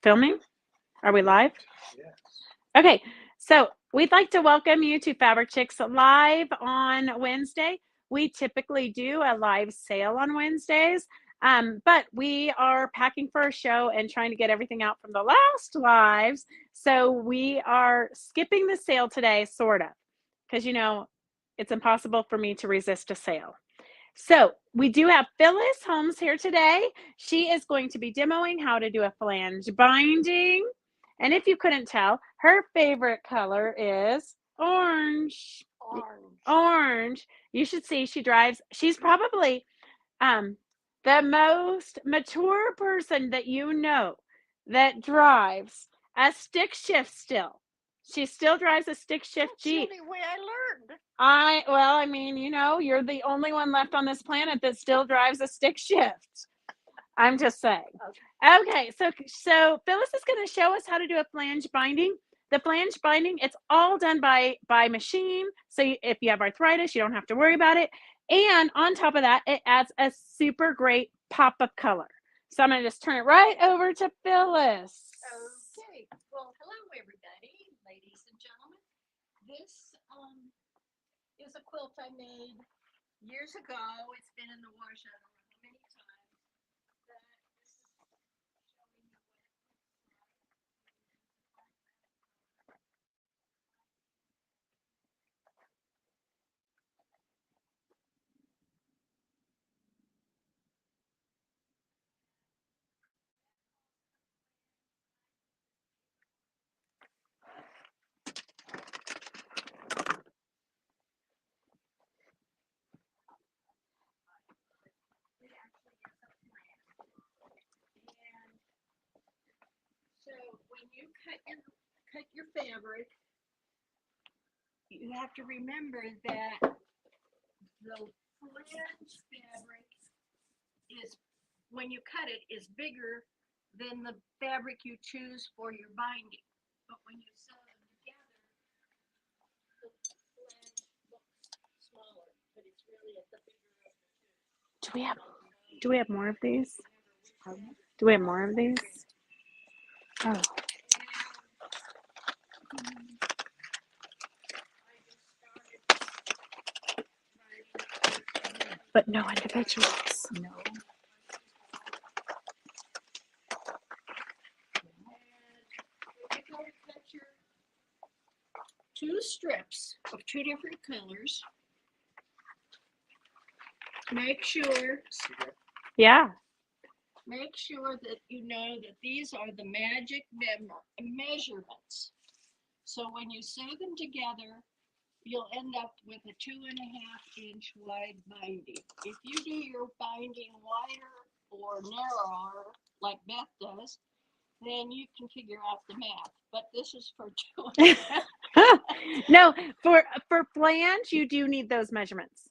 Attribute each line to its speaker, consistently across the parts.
Speaker 1: Filming? Are we live?
Speaker 2: Yes.
Speaker 1: Okay, so we'd like to welcome you to Fabric Chicks Live on Wednesday. We typically do a live sale on Wednesdays, but we are packing for a show and trying to get everything out from the last lives. So we are skipping the sale today, sort of, because it's impossible for me to resist a sale. So we do have Phyllis Holmes here today. She is going to be demoing how to do a flange binding. And if you couldn't tell, her favorite color is orange. Orange. You should see she's probably the most mature person that you know that drives a stick shift still. She still drives a stick shift Jeep.
Speaker 3: That's the only way I learned.
Speaker 1: You're the only one left on this planet that still drives a stick shift. I'm just saying. Okay, so Phyllis is going to show us how to do a flange binding. The flange binding, it's all done by machine. So if you have arthritis, you don't have to worry about it. And on top of that, it adds a super great pop of color. So I'm going to just turn it right over to Phyllis.
Speaker 3: Okay. Well, hello, everybody, ladies and gentlemen. This is a quilt I made years ago. It's been in the wash, I don't know how many times. But this is showing you what it actually is a flange. And so when you cut your fabric, you have to remember that the flange fabric is, when you cut it, is bigger than the fabric you choose for your binding. But when you sew them together, the flange looks smaller, but it's really at the bigger of the two.
Speaker 1: Do we have more of these? Do we have more of these? Oh. But no individuals.
Speaker 3: No. You're going to cut your two strips of two different colors. Make sure
Speaker 1: Yeah.
Speaker 3: that you know that these are the magic measurements. So when you sew them together, you'll end up with a 2.5-inch wide binding. If you do your binding wider or narrower, like Beth does, then you can figure out the math. But this is for 2.5.
Speaker 1: No, for flange, you do need those measurements.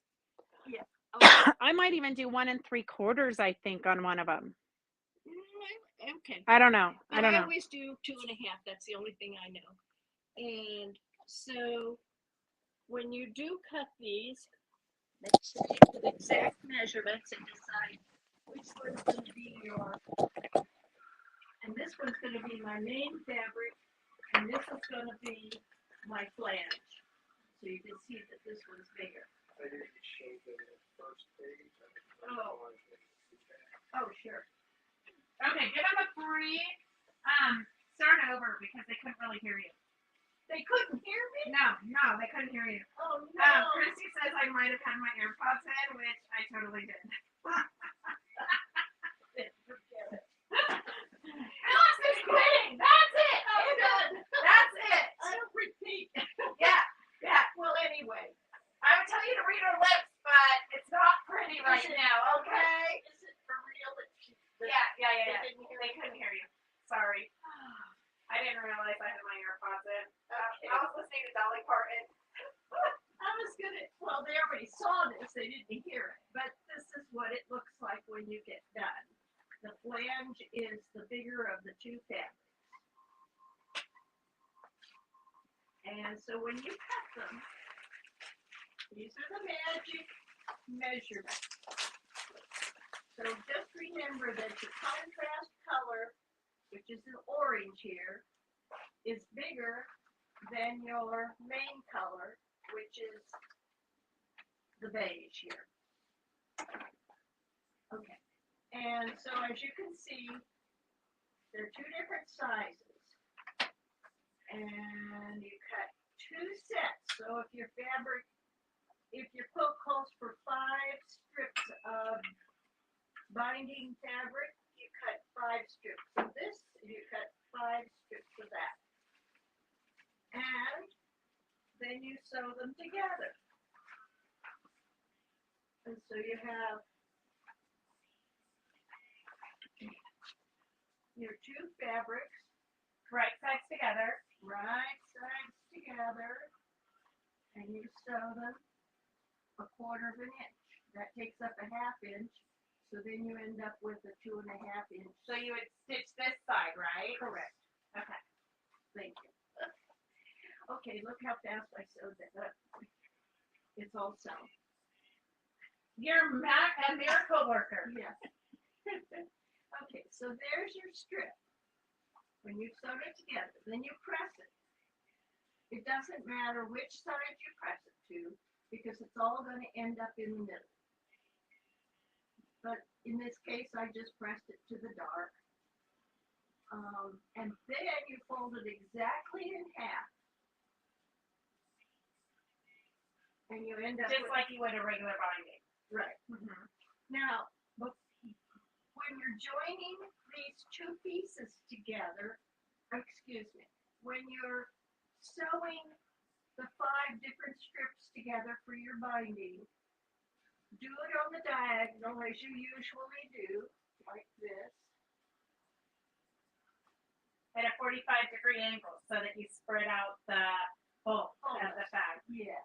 Speaker 3: Yeah.
Speaker 1: Okay. I might even do 1 3/4, I think, on one of them.
Speaker 3: Okay.
Speaker 1: I don't know.
Speaker 3: I always do 2.5. That's the only thing I know. And so when you do cut these, make sure you get exact measurements and decide which one's going to be your, and this one's going to be my main fabric, and this is going to be my flange. So you can see that this one's bigger.
Speaker 2: I usually show the first page.
Speaker 3: Oh, sure.
Speaker 1: Okay, give them a free start over because they couldn't really hear you.
Speaker 3: They couldn't hear me?
Speaker 1: No, they couldn't hear you.
Speaker 3: Oh, no.
Speaker 1: Christy says I might have had my AirPods in, which I totally did.
Speaker 3: Forget it.
Speaker 1: Phyllis is quitting. That's it.
Speaker 3: I'm done.
Speaker 1: That's it.
Speaker 3: I don't repeat.
Speaker 1: Yeah.
Speaker 3: Well, anyway.
Speaker 1: I would tell you to read her lips, but it's not pretty right now, okay?
Speaker 3: Is it for real that
Speaker 1: Yeah.
Speaker 3: They didn't hear
Speaker 1: They couldn't hear you. Sorry. I didn't realize I had my AirPods in.
Speaker 3: Okay.
Speaker 1: I was listening to Dolly Parton.
Speaker 3: Well, they already saw this. They didn't hear it. But this is what it looks like when you get done. The flange is the bigger of the two fabrics. And so when you cut them, these are the magic measurements. So just remember that your contrast color which is an orange here, is bigger than your main color, which is the beige here. Okay, and so as you can see, there are two different sizes, and you cut two sets. So if your quilt calls for 5 strips of binding fabric, you cut 5 strips of this, and you cut 5 strips of that. And then you sew them together. And so you have your two fabrics,
Speaker 1: Right sides together.
Speaker 3: right sides together, and you sew them 1/4 inch. That takes up a 1/2 inch, so then you end up with a 2.5 inch.
Speaker 1: So you would stitch this side, right?
Speaker 3: Correct.
Speaker 1: Okay.
Speaker 3: Thank you. Okay, look how fast I sewed that up. It's all sewn.
Speaker 1: You're a miracle worker.
Speaker 3: Yes. Okay, so there's your strip. When you've sewn it together, then you press it. It doesn't matter which side you press it to, because it's all going to end up in the middle. But in this case, I just pressed it to the dark. And then you fold it exactly in half. And you end up
Speaker 1: Just
Speaker 3: with,
Speaker 1: like you would a regular binding.
Speaker 3: right.
Speaker 1: Mm-hmm.
Speaker 3: Now, when you're joining these two pieces together, excuse me, when you're sewing the 5 different strips together for your binding, do it on the diagonal as you usually do, like this.
Speaker 1: At a 45-degree angle so that you spread out the bulk of the fabric.
Speaker 3: Yeah.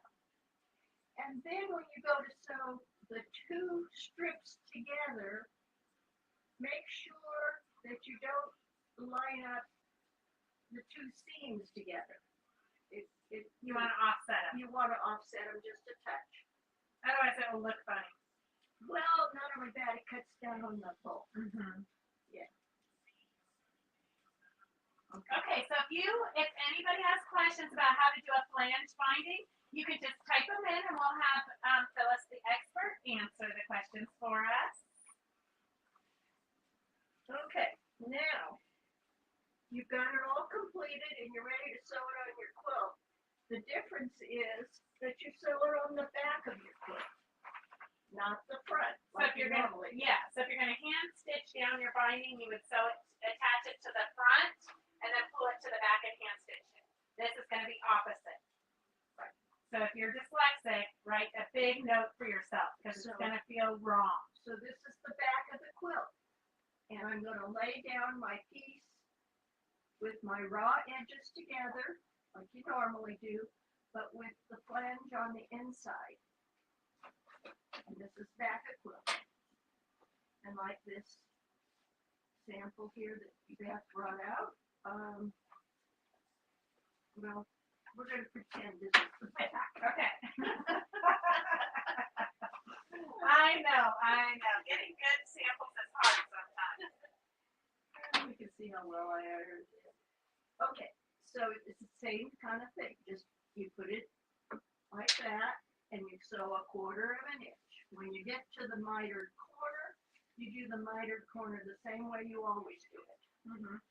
Speaker 3: And then when you go to sew the 2 strips together, make sure that you don't line up the 2 seams together.
Speaker 1: You want to offset them.
Speaker 3: You want to offset them just a touch.
Speaker 1: Otherwise it will look funny.
Speaker 3: Well, not only that, it cuts down on the bulk.
Speaker 1: Mm-hmm.
Speaker 3: Yeah.
Speaker 1: Okay, so if anybody has questions about how to do a flange binding, you can just type them in and we'll have Phyllis, the expert, answer the questions for us.
Speaker 3: Okay, now you've got it all completed and you're ready to sew it on your quilt. The difference is that you sew it on the back of your quilt, not the front.
Speaker 1: So if you're gonna hand stitch down your binding, you would attach it to the front and then pull it to the back and hand stitch it. This is going to be opposite.
Speaker 3: Right.
Speaker 1: So if you're dyslexic, write a big note for yourself because it's going to feel wrong.
Speaker 3: So this is the back of the quilt, and I'm going to lay down my piece with my raw edges together, like you normally do, but with the flange on the inside. And this is back of quilt. And like this sample here that Beth brought out, well, we're going to pretend this is the back.
Speaker 1: Okay. I know. Getting good samples is hard sometimes.
Speaker 3: We can see how well I ironed it. Okay, so it's the same kind of thing. Just you put it like that, and you sew 1/4 inch. When you get to the mitered corner, you do the mitered corner the same way you always do it.
Speaker 1: Mm-hmm.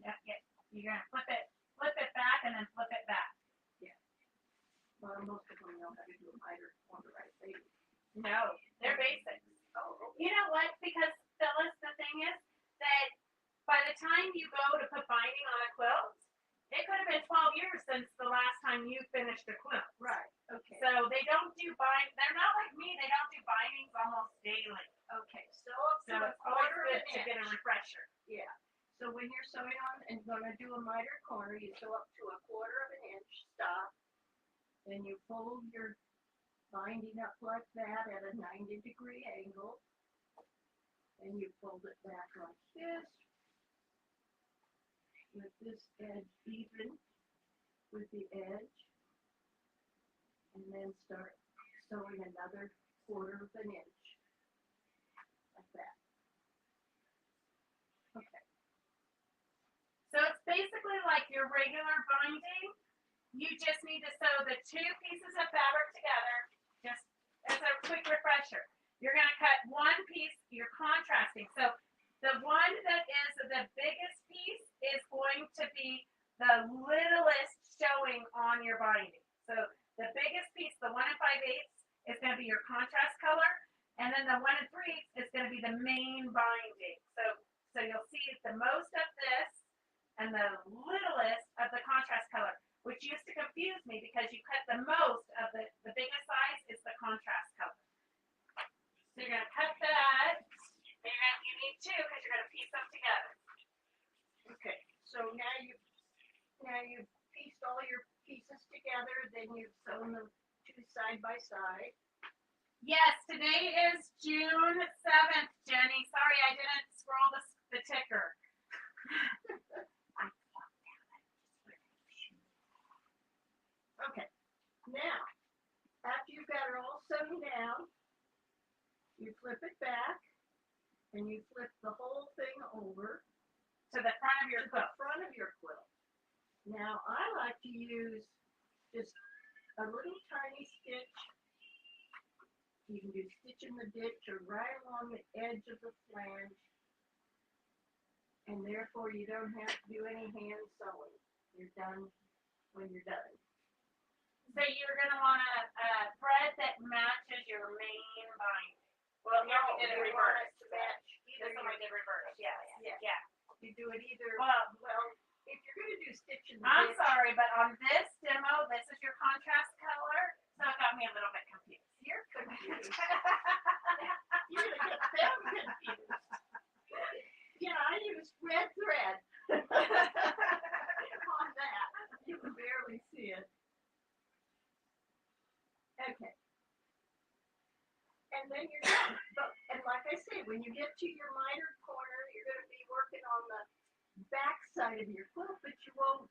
Speaker 1: Yeah. You're gonna flip it back, and then flip it back.
Speaker 3: Yeah. Well, most of them know how to do a mitered corner, right?
Speaker 1: No, they're basics.
Speaker 3: Oh,
Speaker 1: You know what? Because Phyllis, the thing is that by the time you go to put binding on a quilt, it could have been 12 years since the last time you finished a quilt.
Speaker 3: right. Okay.
Speaker 1: So they don't do they're not like me, they don't do bindings almost daily.
Speaker 3: Okay. Sew up
Speaker 1: So
Speaker 3: to
Speaker 1: it's always
Speaker 3: 1/4
Speaker 1: good to get a
Speaker 3: inch.
Speaker 1: refresher.
Speaker 3: Yeah. So when you're sewing on and going to do a mitered corner, you sew up to 1/4 inch, stop, then you fold your binding up like that at a 90-degree angle, and you fold it back like this, with this edge even with the edge, and then start sewing another 1/4 of an inch. Like that. Okay.
Speaker 1: So it's basically like your regular binding. You just need to sew the 2 pieces of fabric together, just as a quick refresher. You're going to cut 1 piece, you're contrasting. So the one that is the biggest piece is going to be the littlest showing on your binding. So the biggest piece, the 1 5/8, is going to be your contrast color. And then the 1 3 is going to be the main binding. So you'll see the most of this and the littlest of the contrast color, which used to confuse me because you cut the most of the biggest size is the contrast color. So you're going to cut that. You need 2 because you're going to piece them together.
Speaker 3: Okay, so now you've pieced all your pieces together, then you've sewn them 2 side by side.
Speaker 1: Yes, today is June 7th, Jenny. Sorry, I didn't scroll the ticker.
Speaker 3: Okay, now, after you've got it all sewn down, you flip it back, and you flip the whole thing over
Speaker 1: To the front of your
Speaker 3: to the
Speaker 1: quilt.
Speaker 3: front of your quilt. Now, I like to use just a little tiny stitch. You can do stitch in the ditch or right along the edge of the flange, and therefore you don't have to do any hand sewing. You're done when you're done.
Speaker 1: So you're going to want a thread that matches your main binding. Well, here we did it
Speaker 3: you want
Speaker 1: reverse.
Speaker 3: it to match
Speaker 1: This
Speaker 3: either
Speaker 1: one we did reverse. Yes.
Speaker 3: Yeah.
Speaker 1: Yeah.
Speaker 3: You do it either.
Speaker 1: Well,
Speaker 3: If you're going to do stitch in the
Speaker 1: I'm
Speaker 3: ditch,
Speaker 1: sorry, but on this demo, this is your contrast color, so it got me a little bit confused.
Speaker 3: you're confused. You're going to get them confused. Yeah, I used red thread on that. You can barely see it. Okay. And then you're done. And like I say, when you get to your mitered corner, you're going to be working on the back side of your quilt, but you won't.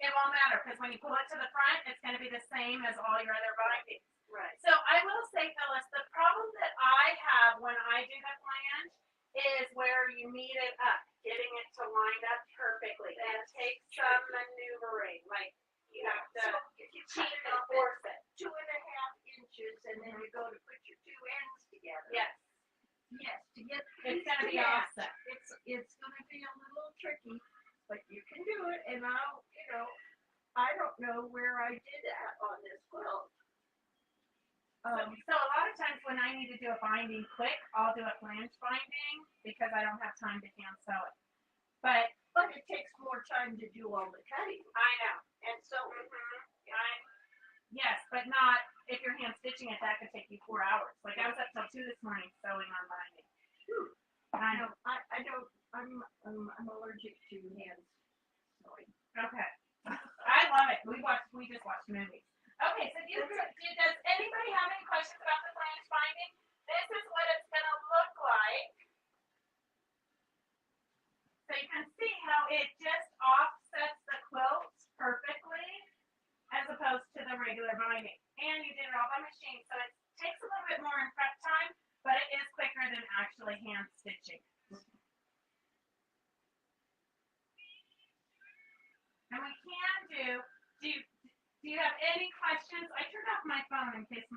Speaker 1: It won't matter because when you pull it to the front, it's going to be the same as all your other bindings.
Speaker 3: Right.
Speaker 1: So I will say, Phyllis, the problem that I have when I do the flange is where you knead it up, getting it to line up perfectly. And it takes some maneuvering, like you have to cheat and force it.
Speaker 3: 2.5 inches, and then you go to put your 2 ends together.
Speaker 1: Yes.
Speaker 3: Yes, to get
Speaker 1: It's
Speaker 3: these
Speaker 1: going to be
Speaker 3: match.
Speaker 1: offset.
Speaker 3: It's going to be a little tricky, but you can do it. And I don't know where I did that on this quilt.
Speaker 1: So a lot of times when I need to do a binding quick, I'll do a flange binding because I don't have time to hand sew it. But
Speaker 3: it takes more time to do all the cutting.
Speaker 1: I know.
Speaker 3: And so,
Speaker 1: Yes, but not if you're hand stitching it. That could take you 4 hours. Like I was up till 2 this morning sewing on binding. I know.
Speaker 3: I'm allergic to hand sewing.
Speaker 1: Okay. I love it. We just watched movies. Okay, so does anybody have any questions about the flange binding? This is what it's going to look like. So you can see how it just offsets the quilt perfectly as opposed to the regular binding. And you did it all by machine, so it takes a little bit more in prep time, but it is quicker than actually hand stitching. And we can do you have any questions? I turned off my phone in case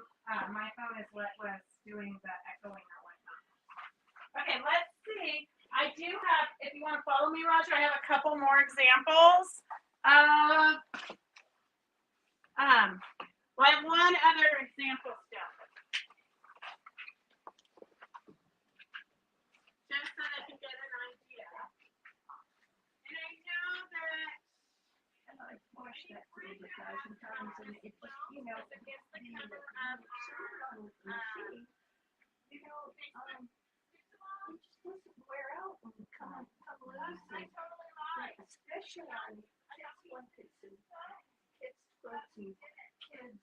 Speaker 1: my phone is what was doing the echoing or whatnot. Okay, let's see. I do have, if you want to follow me, Roger, I have a couple more examples of, well, I have one other example still. Just so they can get an idea. And I know that
Speaker 3: I've washed that quilt 1,000 times, and it just,
Speaker 1: against the cover of
Speaker 3: on the machine, it just doesn't wear out when you come loose.
Speaker 1: I totally lied.
Speaker 3: Especially on blankets and kids' quilts and kids'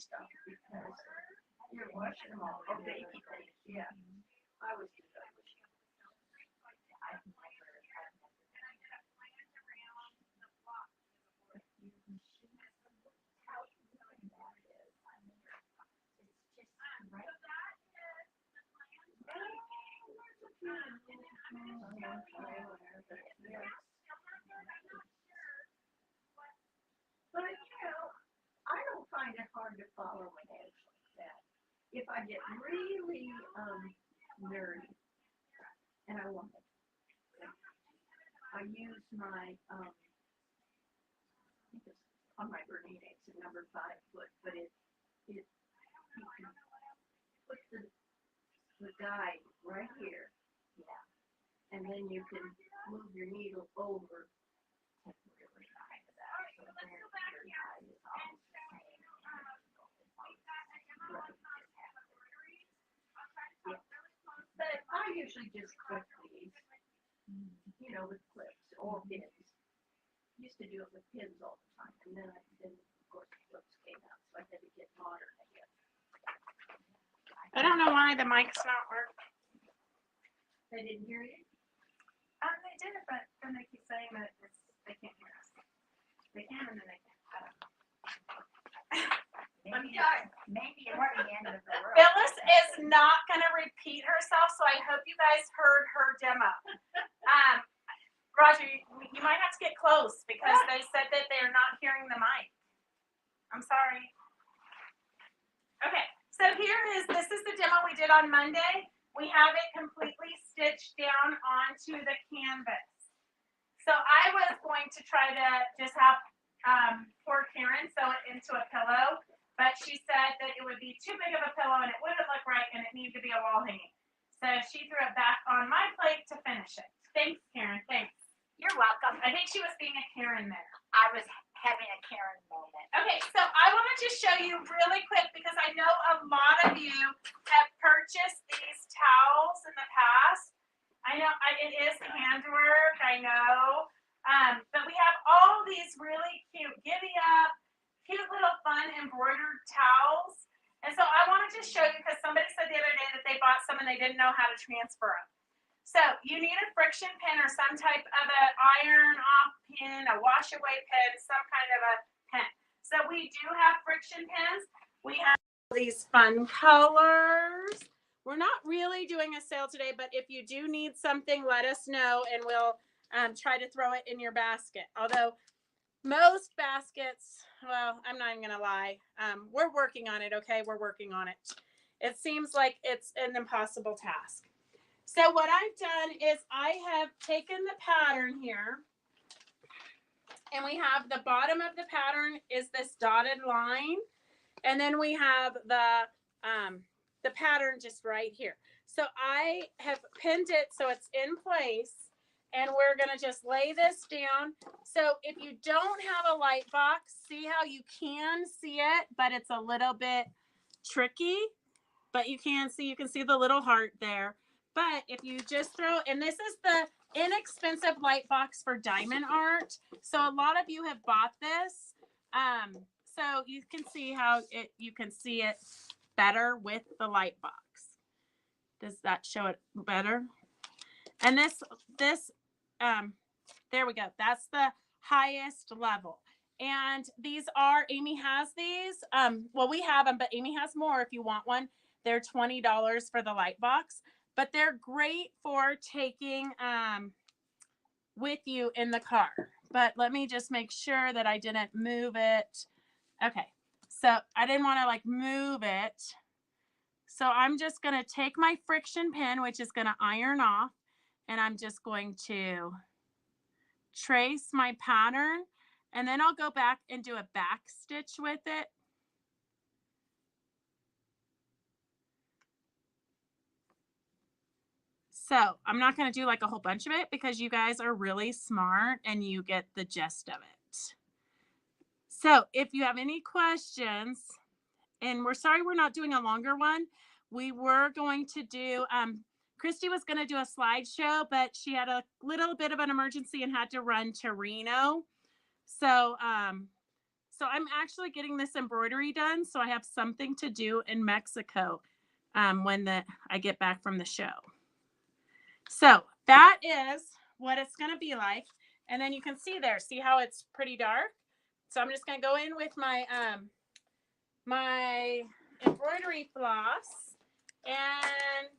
Speaker 3: stuff, because you're washing them all. Oh, baby things, yeah. I was just But I don't find it hard to follow an edge like that. If I get really nerdy and I want it, I use my I think it's on my Bernina, it's a number 5 foot, but you can put the guide right here, yeah, and then you can move your needle over temporarily behind that, so then your guide is almost the same. Yeah. But I usually just clip these, with clips or pins. Used to do it with pins all the time, and then of course clips came out, so I had to get modern again.
Speaker 1: I don't know why the mic's not working.
Speaker 3: They didn't hear you?
Speaker 4: They did, but then they keep saying that they can't hear us. They can, and then they can't. I don't know.
Speaker 3: Maybe at the end of the road.
Speaker 4: Phyllis is not going to repeat herself, so I hope you guys heard her demo. Roger, you might have to get close because they said that they're not hearing the mic. I'm sorry. Okay, so this is the demo we did on Monday. We have it completely stitched down onto the canvas. So I was going to try to just have poor Karen sew it into a pillow, but she said that it would be too big of a pillow and it wouldn't look right and it needed to be a wall hanging. So she threw it back on my plate to finish it. Thanks, Karen. Thanks.
Speaker 5: You're welcome.
Speaker 4: I think she was being a Karen there.
Speaker 5: I was having a Karen moment.
Speaker 4: Okay, so I want to just show you really quick because I know a lot of you have purchased these towels in the past. I know it is handwork, I know, but we have all these really cute giddy up, cute little fun embroidered towels. And so I wanted to show you because somebody said the other day that they bought some and they didn't know how to transfer them. So you need a friction pin or some type of an iron off pin, a wash away pin, some kind of a pin. So we do have friction pins. We have these fun colors. We're not really doing a sale today, but if you do need something, let us know and we'll try to throw it in your basket. Although most baskets, well, I'm not even going to lie. We're working on it, okay? We're working on it. It seems like it's an impossible task. So what I've done is I have taken the pattern here and we have the bottom of the pattern is this dotted line. And then we have the pattern just right here. So I have pinned it so it's in place and we're going to just lay this down. So if you don't have a light box, see how you can see it, but it's a little bit tricky, but you can see the little heart there. But if you just throw, and this is the inexpensive light box for diamond art. So a lot of you have bought this. So you can see how you can see it better with the light box. Does that show it better? And this, there we go. That's the highest level. And these are, Amy has these. Well, we have them, but Amy has more if you want one. They're $20 for the light box. But they're great for taking with you in the car. But let me just make sure that I didn't move it. Okay, so I didn't want to move it. So I'm just going to take my friction pin, which is going to iron off, and I'm just going to trace my pattern, and then I'll go back and do a back stitch with it. So I'm not going to do a whole bunch of it because you guys are really smart and you get the gist of it. So if you have any questions, and we're sorry we're not doing a longer one. We were going to do, Christy was going to do a slideshow, but she had a little bit of an emergency and had to run to Reno. So, so I'm actually getting this embroidery done. So I have something to do in Mexico when I get back from the show. So that is what it's going to be like. And then you can see how it's pretty dark. So I'm just going to go in with my, my embroidery floss, and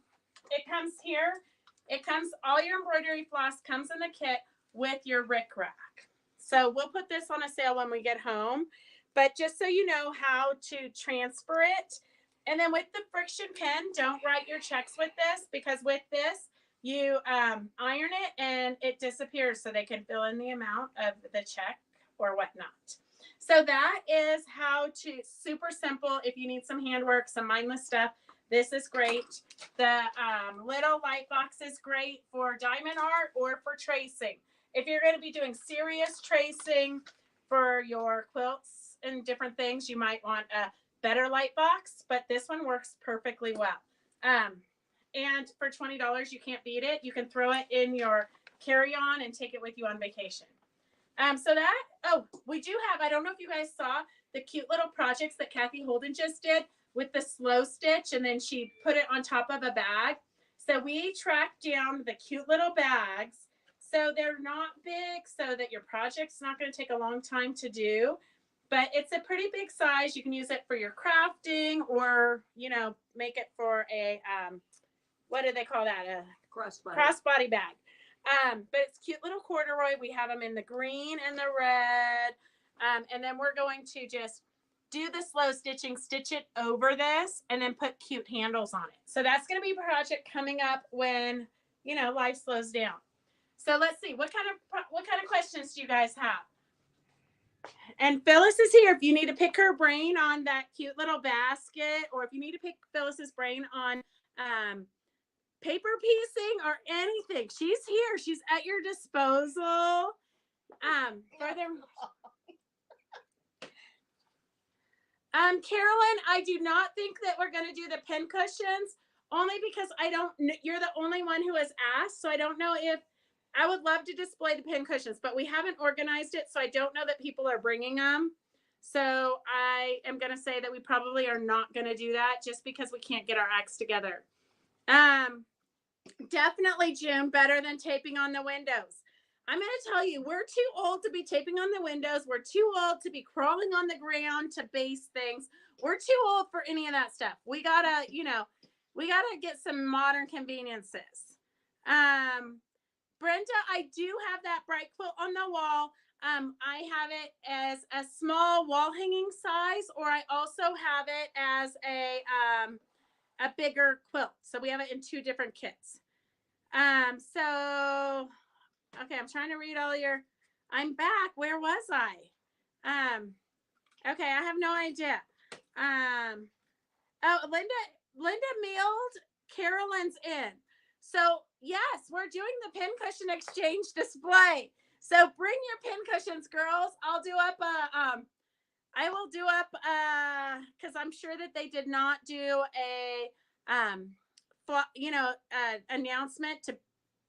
Speaker 4: it comes here. It comes, all your embroidery floss comes in the kit with your rickrack. So we'll put this on a sale when we get home, but just so you know how to transfer it. And then with the friction pen, don't write your checks with this, because with this, you iron it and it disappears so they can fill in the amount of the check or whatnot. So that is how to, super simple. If you need some handwork, some mindless stuff, this is great. The little light box is great for diamond art or for tracing. If you're going to be doing serious tracing for your quilts and different things, you might want a better light box, but this one works perfectly well. And for $20, you can't beat it. You can throw it in your carry-on and take it with you on vacation. So that, oh, we do have, I don't know if you guys saw the cute little projects that Kathy Holden just did with the slow stitch, and then she put it on top of a bag. So we tracked down the cute little bags. So they're not big, so that your project's not going to take a long time to do. But it's a pretty big size. You can use it for your crafting, or, you know, make it for a, what do they call that? A crossbody bag. But it's cute little corduroy. We have them in the green and the red. And then we're going to just do the slow stitching, stitch it over this, and then put cute handles on it. So that's going to be a project coming up when, you know, life slows down. So let's see, what kind of questions do you guys have? And Phyllis is here if you need to pick her brain on that cute little basket, or if you need to pick Phyllis's brain on paper piecing or anything. She's here. She's at your disposal. Carolyn, I do not think that we're going to do the pin cushions, only because you're the only one who has asked. So I don't know if, I would love to display the pin cushions, but we haven't organized it. So I don't know that people are bringing them. So I am going to say that we probably are not going to do that, just because we can't get our acts together. Definitely, Jim, better than taping on the windows. I'm going to tell you, we're too old to be taping on the windows. We're too old to be crawling on the ground to base things. We're too old for any of that stuff. We got to, you know, we got to get some modern conveniences. Brenda, I do have that bright quilt on the wall. I have it as a small wall hanging size, or I also have it as a bigger quilt. So we have it in two different kits. So, okay, I'm trying to read all your, I'm back. Where was I? Okay, I have no idea. Oh, Linda mailed Carolyn's in. So yes, we're doing the pin cushion exchange display. So bring your pin cushions, girls. I'll do up I will do up because I'm sure that they did not do a announcement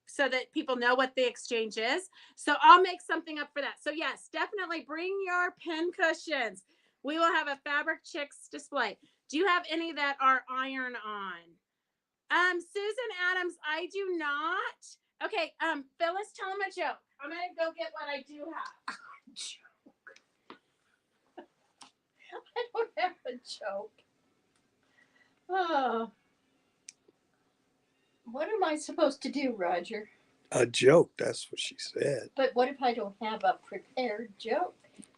Speaker 4: so that people know what the exchange is. So I'll make something up for that. So yes, definitely bring your pin cushions. We will have a Fabric Chicks display. Do you have any that are iron on? Susan Adams, I do not. Okay, Phyllis, tell them a joke. I'm gonna go get what I do have.
Speaker 3: I don't have a joke. Oh. What am I supposed to do, Roger?
Speaker 2: A joke, that's what she said.
Speaker 3: But what if I don't have a prepared joke?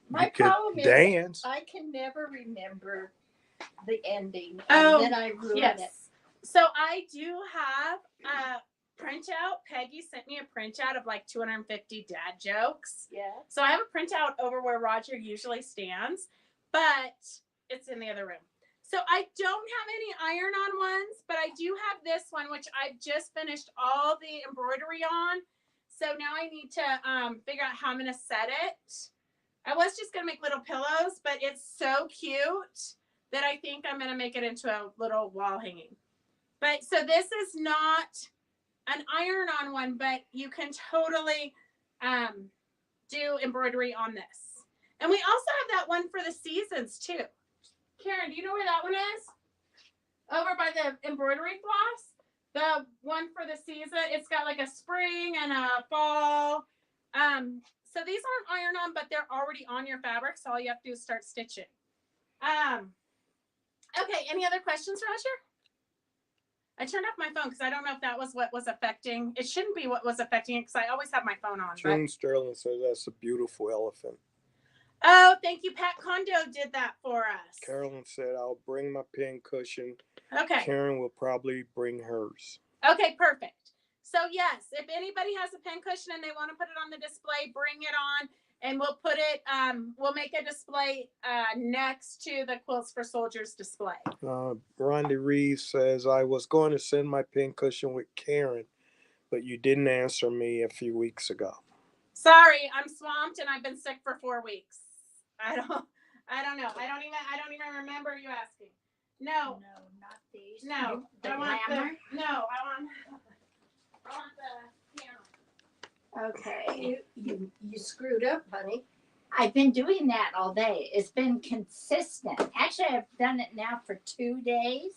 Speaker 3: My
Speaker 2: You could
Speaker 3: problem
Speaker 2: dance.
Speaker 3: is I can never remember the ending,
Speaker 4: Oh,
Speaker 3: and then I ruin
Speaker 4: yes.
Speaker 3: it.
Speaker 4: So I do have a printout. Peggy sent me a printout of like 250 dad jokes.
Speaker 3: Yeah.
Speaker 4: So I have a printout over where Roger usually stands, but it's in the other room. So I don't have any iron-on ones, but I do have this one, which I've just finished all the embroidery on. So now I need to figure out how I'm going to set it. I was just going to make little pillows, but it's so cute that I think I'm going to make it into a little wall hanging. But so this is not an iron-on one, but you can totally do embroidery on this. And we also have that one for the seasons too. Karen, do you know where that one is? Over by the embroidery floss. The one for the season. It's got like a spring and a fall. So these aren't iron on, but they're already on your fabric. So all you have to do is start stitching. Okay, any other questions, Roger? I turned off my phone because I don't know if that was what was affecting. It shouldn't be what was affecting it because I always have my phone on. But...
Speaker 2: June Sterling says that's a beautiful elephant.
Speaker 4: Oh, thank you. Pat Condo did that for us.
Speaker 2: Carolyn said, I'll bring my pin cushion.
Speaker 4: Okay.
Speaker 2: Karen will probably bring hers.
Speaker 4: Okay, perfect. So yes, if anybody has a pin cushion and they want to put it on the display, bring it on, and we'll put it. We'll make a display next to the Quilts for Soldiers display.
Speaker 2: Rhonda Reeves says, I was going to send my pin cushion with Karen, but you didn't answer me a few weeks ago.
Speaker 4: Sorry, I'm swamped and I've been sick for 4 weeks. I don't know. I don't even remember you asking. No,
Speaker 5: not these.
Speaker 4: no.
Speaker 5: The
Speaker 4: I want
Speaker 5: glamour?
Speaker 4: I want the piano.
Speaker 5: Okay, you screwed up, honey. I've been doing that all day. It's been consistent. Actually, I've done it now for 2 days.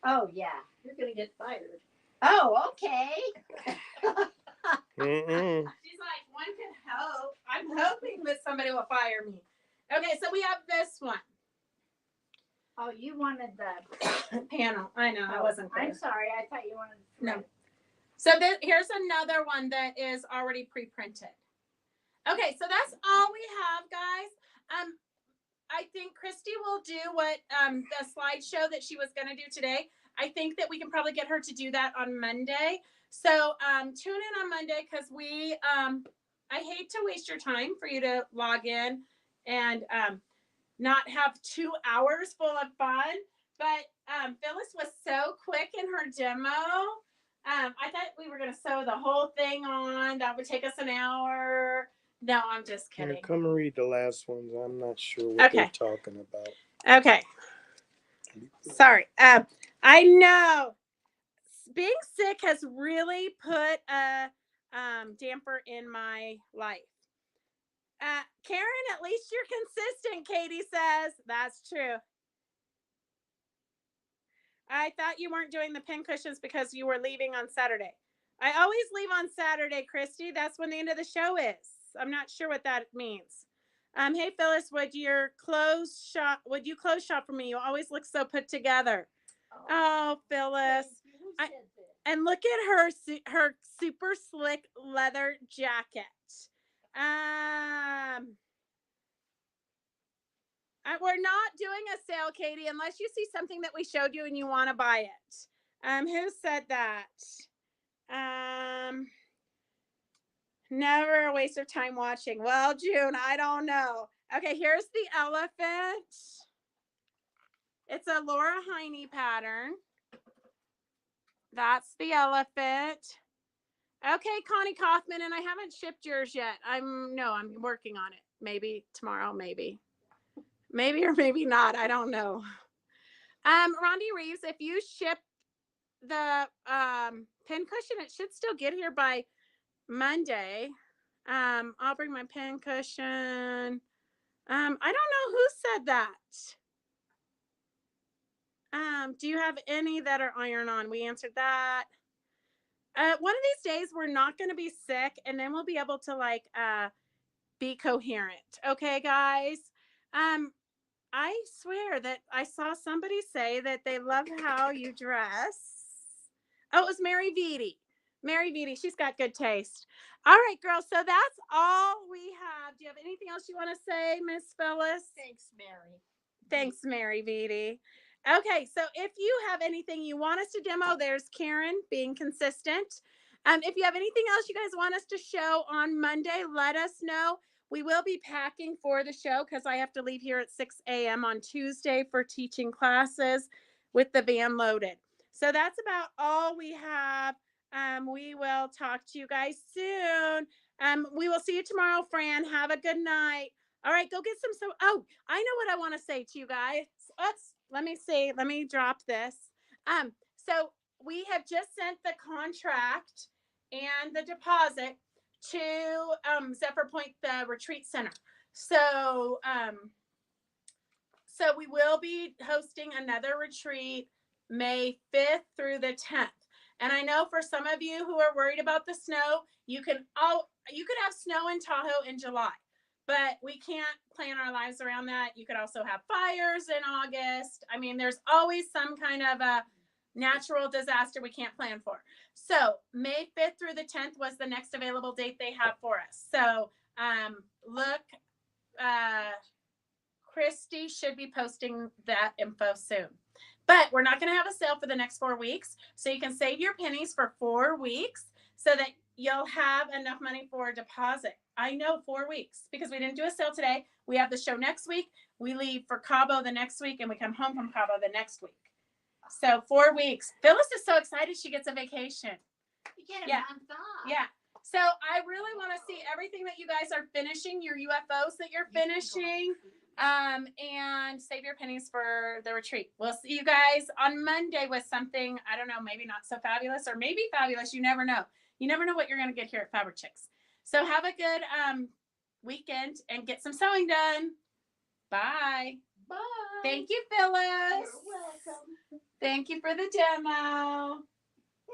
Speaker 5: Oh yeah.
Speaker 3: You're gonna get fired.
Speaker 5: Oh, okay.
Speaker 4: She's like, one can hope. I'm hoping that somebody will fire me. Okay, so we have this one.
Speaker 5: Oh, you wanted the
Speaker 4: Panel. I know, I wasn't clear.
Speaker 5: I'm sorry. I thought you wanted the
Speaker 4: No. So here's another one that is already pre-printed. Okay, so that's all we have, guys. I think Christy will do what the slideshow that she was going to do today. I think that we can probably get her to do that on Monday. So tune in on Monday because I hate to waste your time for you to log in and not have 2 hours full of fun. But Phyllis was so quick in her demo. I thought we were going to sew the whole thing on. That would take us an hour. No, I'm just kidding.
Speaker 2: Yeah, come and read the last ones. I'm not sure what they're talking about.
Speaker 4: Okay. Sorry. I know being sick has really put a damper in my life. Karen, at least you're consistent, Katie says. That's true. I thought you weren't doing the pin cushions because you were leaving on Saturday. I always leave on Saturday, Christy. That's when the end of the show is. I'm not sure what that means. Hey Phyllis, would you close shop for me? You always look so put together. Oh, Phyllis. And look at her super slick leather jacket. We're not doing a sale, Katie, unless you see something that we showed you and you want to buy it. Who said that? Never a waste of time watching. Well, June, I don't know. Okay, here's the elephant. It's a Laura Heine pattern. That's the elephant. Okay, Connie Kaufman, and I haven't shipped yours yet. I'm working on it. Maybe tomorrow, maybe or maybe not. I don't know. Rondi Reeves, if you ship the pin cushion, it should still get here by Monday. I'll bring my pin cushion. I don't know who said that. Do you have any that are iron-on? We answered that. One of these days we're not going to be sick, and then we'll be able to be coherent. Okay, guys. I swear that I saw somebody say that they love how you dress. Oh, it was Mary Vitti. Mary Vitti, she's got good taste. All right, girls. So that's all we have. Do you have anything else you want to say, Miss Phyllis? Thanks, Mary Vitti. Okay, so if you have anything you want us to demo, there's Karen being consistent. If you have anything else you guys want us to show on Monday, let us know. We will be packing for the show because I have to leave here at 6 a.m. on Tuesday for teaching classes with the van loaded. So that's about all we have. We will talk to you guys soon. We will see you tomorrow, Fran. Have a good night. All right, go get some. Oh, I know what I want to say to you guys. Let me see. Let me drop this. So we have just sent the contract and the deposit to Zephyr Point, the retreat center. So we will be hosting another retreat May 5th through the 10th. And I know for some of you who are worried about the snow, you could have snow in Tahoe in July, but we can't plan our lives around that. You could also have fires in August. I mean, there's always some kind of natural disaster we can't plan for. So May 5th through the 10th was the next available date they have for us. So look, Christy should be posting that info soon. But we're not going to have a sale for the next 4 weeks. So you can save your pennies for 4 weeks so that you'll have enough money for a deposit. I know 4 weeks because we didn't do a sale today. We have the show next week. We leave for Cabo the next week and we come home from Cabo the next week. So 4 weeks. Phyllis is so excited she gets a vacation.
Speaker 5: You get a
Speaker 4: Yeah.
Speaker 5: month off.
Speaker 4: Yeah. So I really want to see everything that you guys are finishing, your UFOs that you're finishing, and save your pennies for the retreat. We'll see you guys on Monday with something, I don't know, maybe not so fabulous or maybe fabulous. You never know. You never know what you're going to get here at Fabric Chicks. So have a good weekend and get some sewing done. Bye.
Speaker 5: Bye.
Speaker 4: Thank you, Phyllis.
Speaker 5: You're welcome.
Speaker 4: Thank you for the demo.